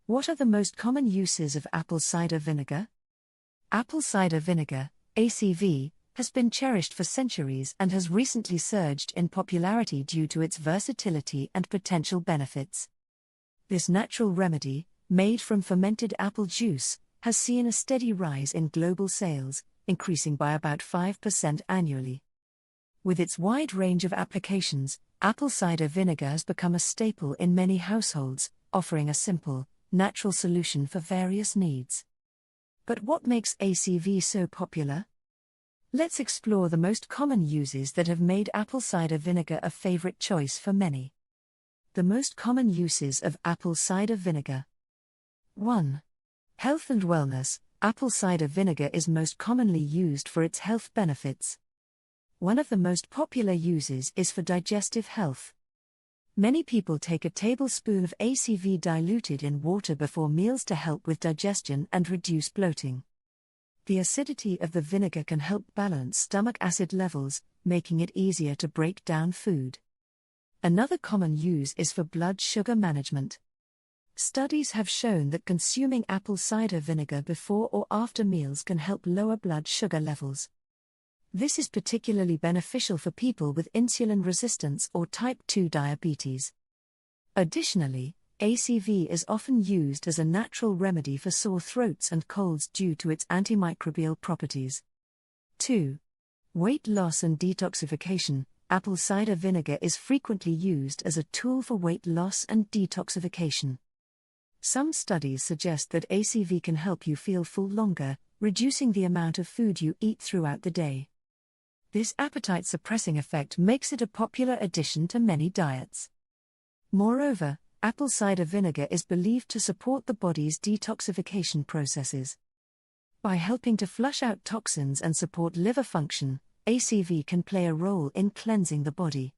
What are the most common uses of apple cider vinegar? Apple cider vinegar, ACV, has been cherished for centuries and has recently surged in popularity due to its versatility and potential benefits. This natural remedy, made from fermented apple juice, has seen a steady rise in global sales, increasing by about 5% annually. With its wide range of applications, apple cider vinegar has become a staple in many households, offering a simple, natural solution for various needs. But what makes ACV so popular? Let's explore the most common uses that have made apple cider vinegar a favorite choice for many. The most common uses of apple cider vinegar. 1. Health and wellness. Apple cider vinegar is most commonly used for its health benefits. One of the most popular uses is for digestive health. Many people take a tablespoon of ACV diluted in water before meals to help with digestion and reduce bloating. The acidity of the vinegar can help balance stomach acid levels, making it easier to break down food. Another common use is for blood sugar management. Studies have shown that consuming apple cider vinegar before or after meals can help lower blood sugar levels. This is particularly beneficial for people with insulin resistance or type 2 diabetes. Additionally, ACV is often used as a natural remedy for sore throats and colds due to its antimicrobial properties. 2. Weight loss and detoxification. Apple cider vinegar is frequently used as a tool for weight loss and detoxification. Some studies suggest that ACV can help you feel full longer, reducing the amount of food you eat throughout the day. This appetite-suppressing effect makes it a popular addition to many diets. Moreover, apple cider vinegar is believed to support the body's detoxification processes. By helping to flush out toxins and support liver function, ACV can play a role in cleansing the body.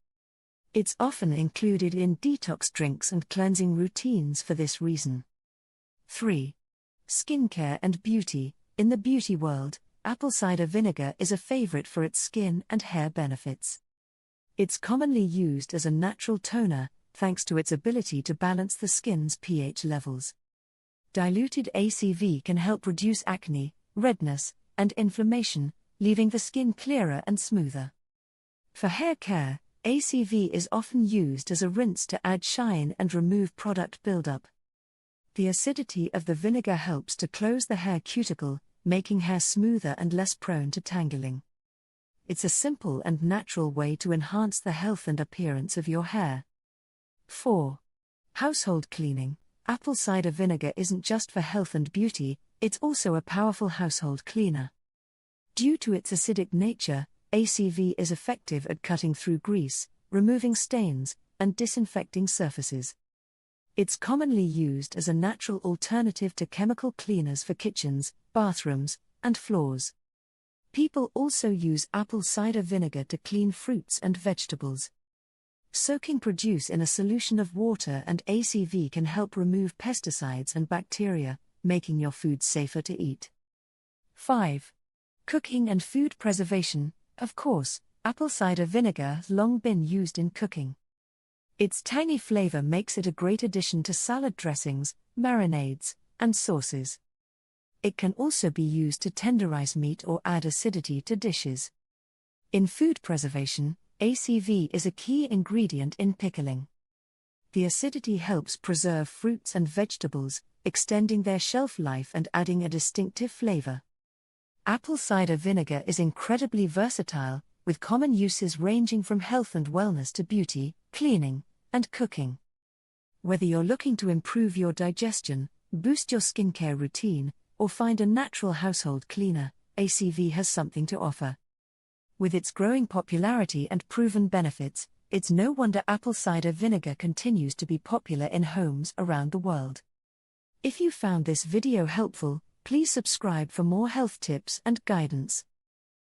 It's often included in detox drinks and cleansing routines for this reason. 3. Skincare and beauty. In the beauty world, apple cider vinegar is a favorite for its skin and hair benefits. It's commonly used as a natural toner, thanks to its ability to balance the skin's pH levels. Diluted ACV can help reduce acne, redness, and inflammation, leaving the skin clearer and smoother. For hair care, ACV is often used as a rinse to add shine and remove product buildup. The acidity of the vinegar helps to close the hair cuticle, making hair smoother and less prone to tangling. It's a simple and natural way to enhance the health and appearance of your hair. 4. Household cleaning. Apple cider vinegar isn't just for health and beauty, it's also a powerful household cleaner. Due to its acidic nature, ACV is effective at cutting through grease, removing stains, and disinfecting surfaces. It's commonly used as a natural alternative to chemical cleaners for kitchens, bathrooms, and floors. People also use apple cider vinegar to clean fruits and vegetables. Soaking produce in a solution of water and ACV can help remove pesticides and bacteria, making your food safer to eat. 5. Cooking and food preservation. Of course, apple cider vinegar has long been used in cooking. Its tangy flavor makes it a great addition to salad dressings, marinades, and sauces. It can also be used to tenderize meat or add acidity to dishes. In food preservation, ACV is a key ingredient in pickling. The acidity helps preserve fruits and vegetables, extending their shelf life and adding a distinctive flavor. Apple cider vinegar is incredibly versatile, with common uses ranging from health and wellness to beauty, cleaning, and cooking. Whether you're looking to improve your digestion, boost your skincare routine, or find a natural household cleaner, ACV has something to offer. With its growing popularity and proven benefits, it's no wonder apple cider vinegar continues to be popular in homes around the world. If you found this video helpful, please subscribe for more health tips and guidance.